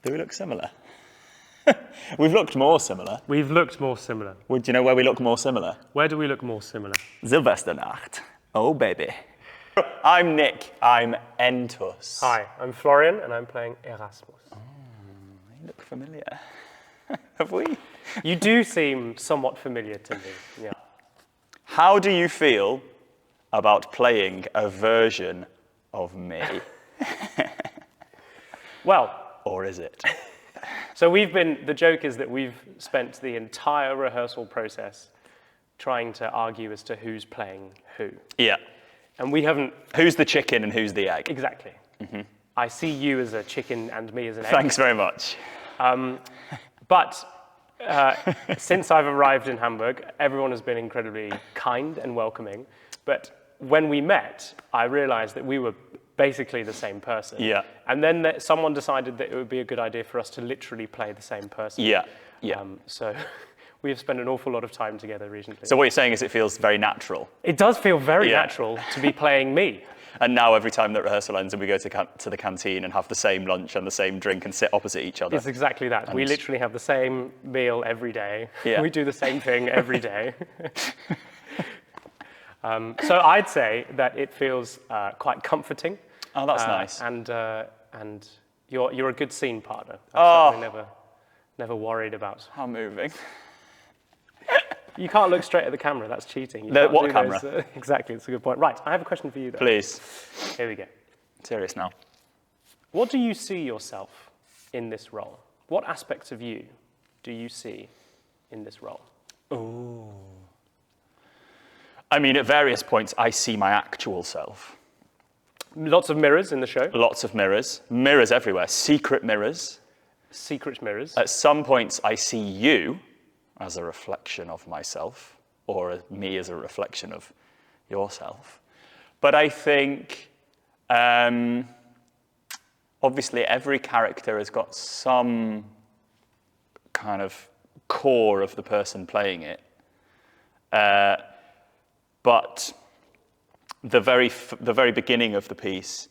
Do we look similar? We've looked more similar. We've looked more similar. Do you know where we look more similar? Where do we look more similar? Silvesternacht. Oh, baby. I'm Nick. I'm Entus. Hi, I'm Florian, and I'm playing Erasmus. Oh, you look familiar. Have we? You do seem somewhat familiar to me, yeah. How do you feel about playing a version of me? Well. Or is it? So the joke is that we've spent the entire rehearsal process trying to argue as to who's playing who. Yeah. And we haven't... Who's the chicken and who's the egg? Exactly. Mm-hmm. I see you as a chicken and me as an egg. Thanks very much. But since I've arrived in Hamburg, everyone has been incredibly kind and welcoming. But when we met, I realized that we were basically the same person. Yeah. And then someone decided that it would be a good idea for us to literally play the same person. Yeah. Yeah. So we have spent an awful lot of time together recently. So what you're saying is it feels very natural. It does feel very natural to be playing me. And now every time that rehearsal ends and we go to the canteen and have the same lunch and the same drink and sit opposite each other. It's exactly that. And we literally have the same meal every day. Yeah. We do the same thing every day. So I'd say that it feels quite comforting. Oh, that's nice. And you're a good scene partner. Oh. I've never worried about. How moving. You can't look straight at the camera. That's cheating. What camera? Exactly. It's a good point. Right. I have a question for you, though. Please. Here we go. Serious now. What do you see yourself in this role? What aspects of you do you see in this role? Ooh. I mean, at various points, I see my actual self. Lots of mirrors in the show. Lots of mirrors. Mirrors everywhere. Secret mirrors. Secret mirrors. At some points, I see you as a reflection of myself, or me as a reflection of yourself. But I think, obviously, every character has got some kind of core of the person playing it. But the very beginning of the piece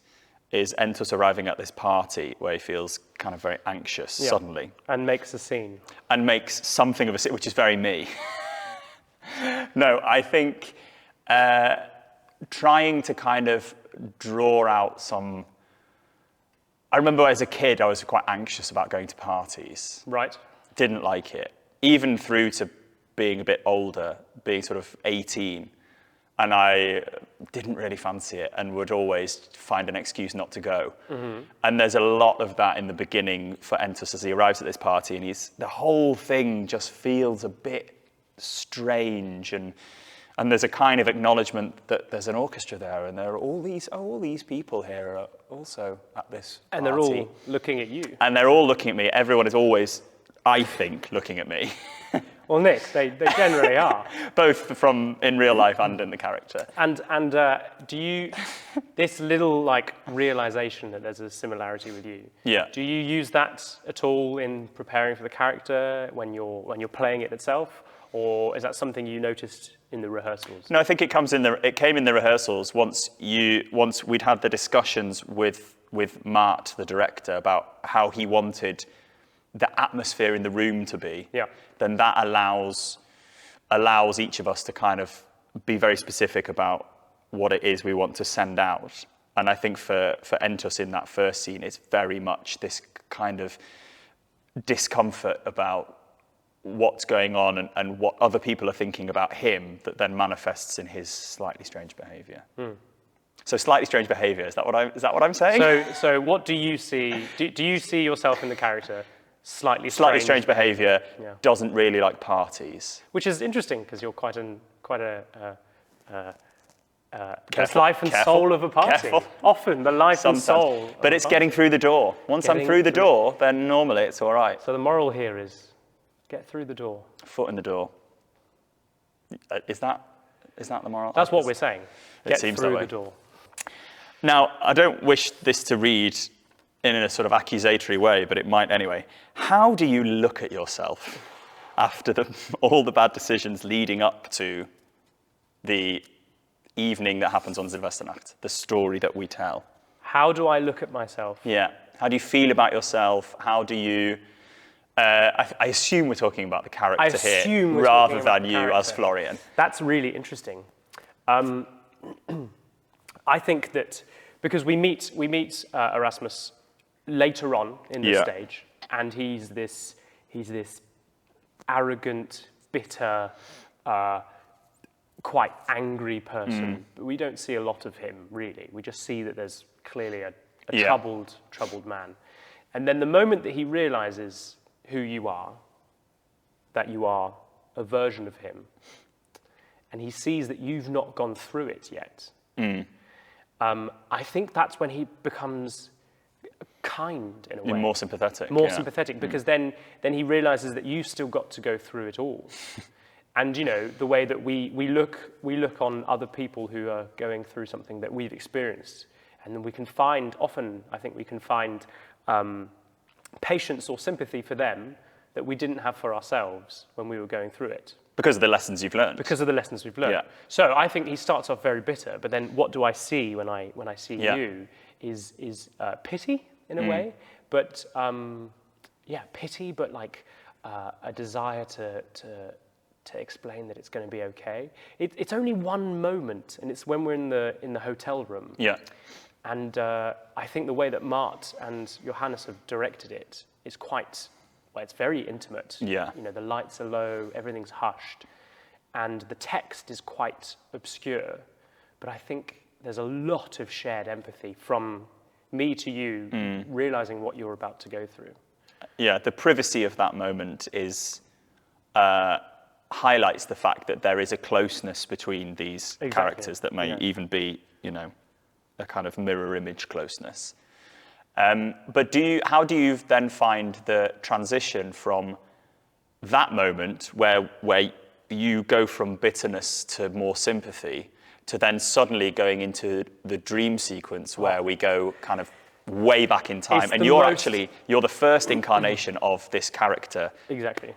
is Entus arriving at this party where he feels kind of very anxious suddenly. And makes a scene. And makes something of a scene, which is very me. No, I think trying to kind of draw out some... I remember as a kid, I was quite anxious about going to parties. Right. Didn't like it. Even through to being a bit older, being sort of 18. And I didn't really fancy it and would always find an excuse not to go. Mm-hmm. And there's a lot of that in the beginning for Entus as he arrives at this party, and the whole thing just feels a bit strange, and there's a kind of acknowledgement that there's an orchestra there, and there are all these people here are also at this party. And they're all looking at you. And they're all looking at me. Everyone is always, I think, looking at me. Well, Nick, they generally are. Both from in real life and in the character. And do you, this little realization that there's a similarity with you, do you use that at all in preparing for the character when you're playing it itself? Or is that something you noticed in the rehearsals? No, I think it came in the rehearsals once we'd had the discussions with Mart, the director, about how he wanted the atmosphere in the room to be. Yeah. Then that allows each of us to kind of be very specific about what it is we want to send out. And I think for Entus in that first scene, it's very much this kind of discomfort about what's going on and what other people are thinking about him that then manifests in his slightly strange behaviour. Mm. So slightly strange behaviour, is that what I'm saying? So what do you see? Do you see yourself in the character? Slightly strange behaviour, doesn't really like parties. Which is interesting because you're quite a life and soul of a party. Careful. Often the life Sometimes. And soul. But it's getting through the door. Once I'm through the door, then normally it's all right. So the moral here is get through the door. Foot in the door. Is that the moral? That's what we're saying. Get through the door. Now, I don't wish this to read in a sort of accusatory way, but it might anyway. How do you look at yourself after all the bad decisions leading up to the evening that happens on Silvesternacht, the story that we tell? How do I look at myself? Yeah. How do you feel about yourself? How do you... I assume we're talking about the character here, rather than you as Florian. That's really interesting. I think that because we meet Erasmus later on in the stage, and he's this arrogant, bitter, quite angry person. But we don't see a lot of him really. We just see that there's clearly a troubled man. And then the moment that he realizes who you are, that you are a version of him, and he sees that you've not gone through it yet, I think that's when he becomes kind in a way. More sympathetic. More sympathetic, because then he realizes that you've still got to go through it all. And you know, the way that we look on other people who are going through something that we've experienced, and then we can find, often I think we can find patience or sympathy for them that we didn't have for ourselves when we were going through it. Because of the lessons you've learned. Because of the lessons we've learned. Yeah. So I think he starts off very bitter, but then what do I see when I see you is pity in a way, but pity, but like a desire to explain that it's going to be okay. It's only one moment, and it's when we're in the hotel room. Yeah. And I think the way that Mart and Johannes have directed it is quite, well, it's very intimate. Yeah. You know, the lights are low, everything's hushed, and the text is quite obscure. But I think there's a lot of shared empathy from me to you, realizing what you're about to go through. Yeah, the privacy of that moment is highlights the fact that there is a closeness between these characters that may even be, you know, a kind of mirror image closeness. But how do you then find the transition from that moment where you go from bitterness to more sympathy to then suddenly going into the dream sequence where we go kind of way back in time, and you're the first incarnation of this character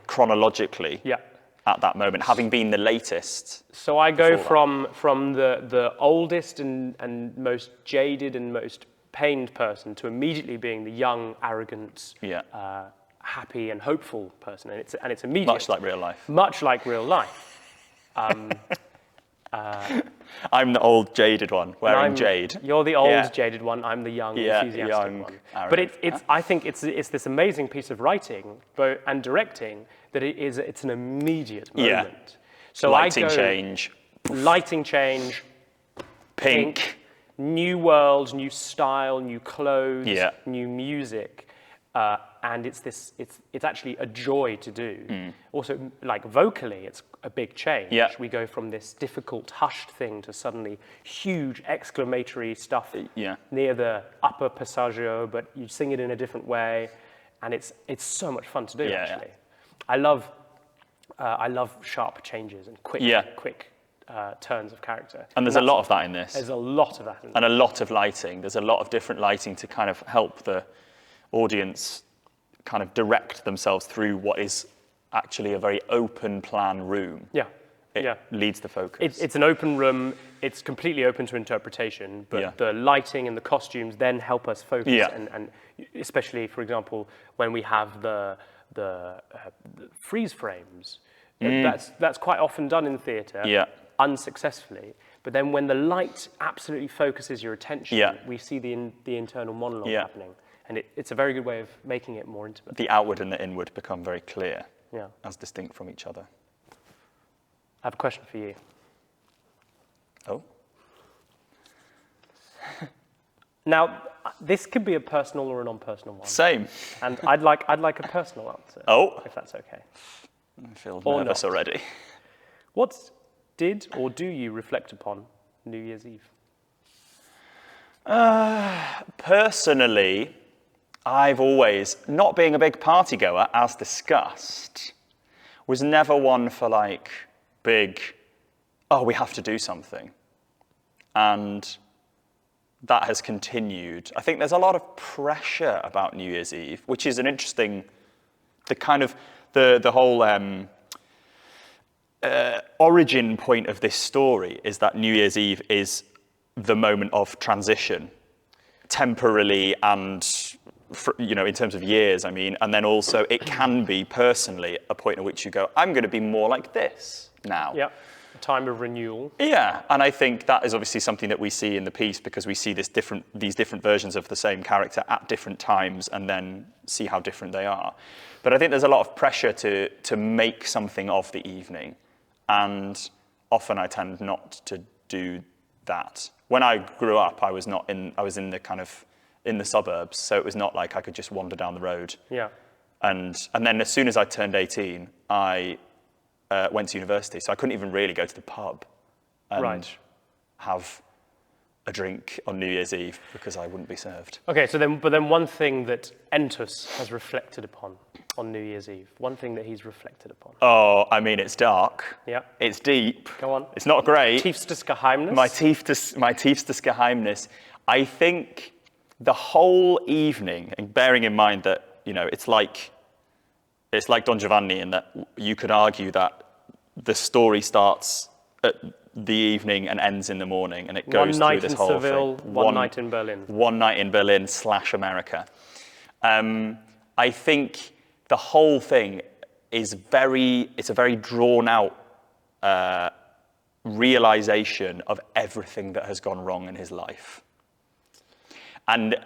chronologically at that moment, having been the latest. So I go from the oldest and most jaded and most pained person to immediately being the young, arrogant, happy and hopeful person, and it's immediate. Much like real life. Much like real life. I'm the old jaded one, wearing jade. You're the old jaded one. I'm the young, enthusiastic one. But I think it's this amazing piece of writing and directing that it's an immediate moment. Yeah. So lighting change, pink, new world, new style, new clothes, new music. And it's actually a joy to do. Also, like vocally, it's a big change. Yeah. We go from this difficult, hushed thing to suddenly huge exclamatory stuff near the upper passaggio, but you sing it in a different way, and it's so much fun to do. Actually, I love sharp changes and quick turns of character. And there's a lot of that in this. There's a lot of that in this. And a lot of lighting. There's a lot of different lighting to kind of help the audience kind of direct themselves through what is actually a very open plan room. It leads the focus. It's an open room. It's completely open to interpretation, but the lighting and the costumes then help us focus. And especially, for example, when we have the freeze frames, that's quite often done in theatre, unsuccessfully. But then when the light absolutely focuses your attention, we see the internal monologue happening. And it's a very good way of making it more intimate. The outward and the inward become very clear, as distinct from each other. I have a question for you. Oh? Now, this could be a personal or a non-personal one. Same. And I'd like a personal answer. Oh? If that's okay. I feel nervous already. What did or do you reflect upon New Year's Eve? Personally, I've always, not being a big party goer, as discussed, was never one for like big, we have to do something. And that has continued. I think there's a lot of pressure about New Year's Eve, which is an interesting, the whole origin point of this story is that New Year's Eve is the moment of transition, temporally and in terms of years, I mean, and then also it can be personally a point at which you go, I'm going to be more like this now. Yeah, a time of renewal. Yeah, and I think that is obviously something that we see in the piece because we see these different versions of the same character at different times and then see how different they are. But I think there's a lot of pressure to make something of the evening, and often I tend not to do that. When I grew up, I was in the suburbs, so it was not like I could just wander down the road. Yeah. And then as soon as I turned 18, I went to university, so I couldn't even really go to the pub and have a drink on New Year's Eve because I wouldn't be served. Okay, but then one thing that Entus has reflected upon on New Year's Eve, one thing that he's reflected upon. Oh, I mean, it's dark. Yeah. It's deep. Go on. It's not great. Tiefstes Geheimnis. My tiefstes Geheimnis. I think the whole evening, and bearing in mind that, it's like Don Giovanni in that you could argue that the story starts at the evening and ends in the morning, and it goes through this whole Seville, thing. One night in Berlin. One night in Berlin / America. I think the whole thing is it's a very drawn out realization of everything that has gone wrong in his life. And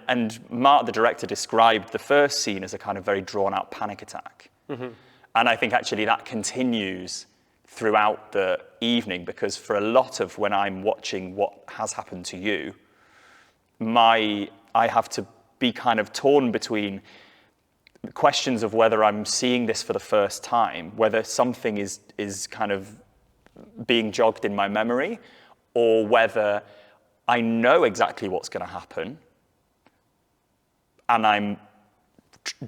Mark, the director, described the first scene as a kind of very drawn out panic attack. Mm-hmm. And I think actually that continues throughout the evening, because for a lot of when I'm watching what has happened to you, I have to be kind of torn between questions of whether I'm seeing this for the first time, whether something is kind of being jogged in my memory, or whether I know exactly what's going to happen, and I'm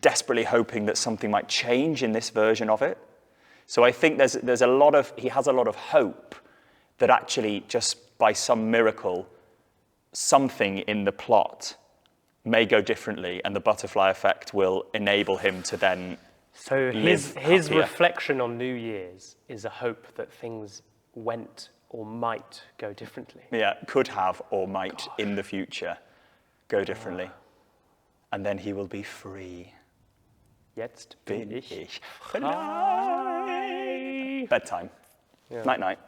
desperately hoping that something might change in this version of it. So I think he has a lot of hope that actually just by some miracle, something in the plot may go differently, and the butterfly effect will enable him to then So his reflection on New Year's is a hope that things went or might go differently. Yeah, could have or might in the future go differently. And then he will be free. Jetzt bin ich frei. Bedtime. Yeah. Night night.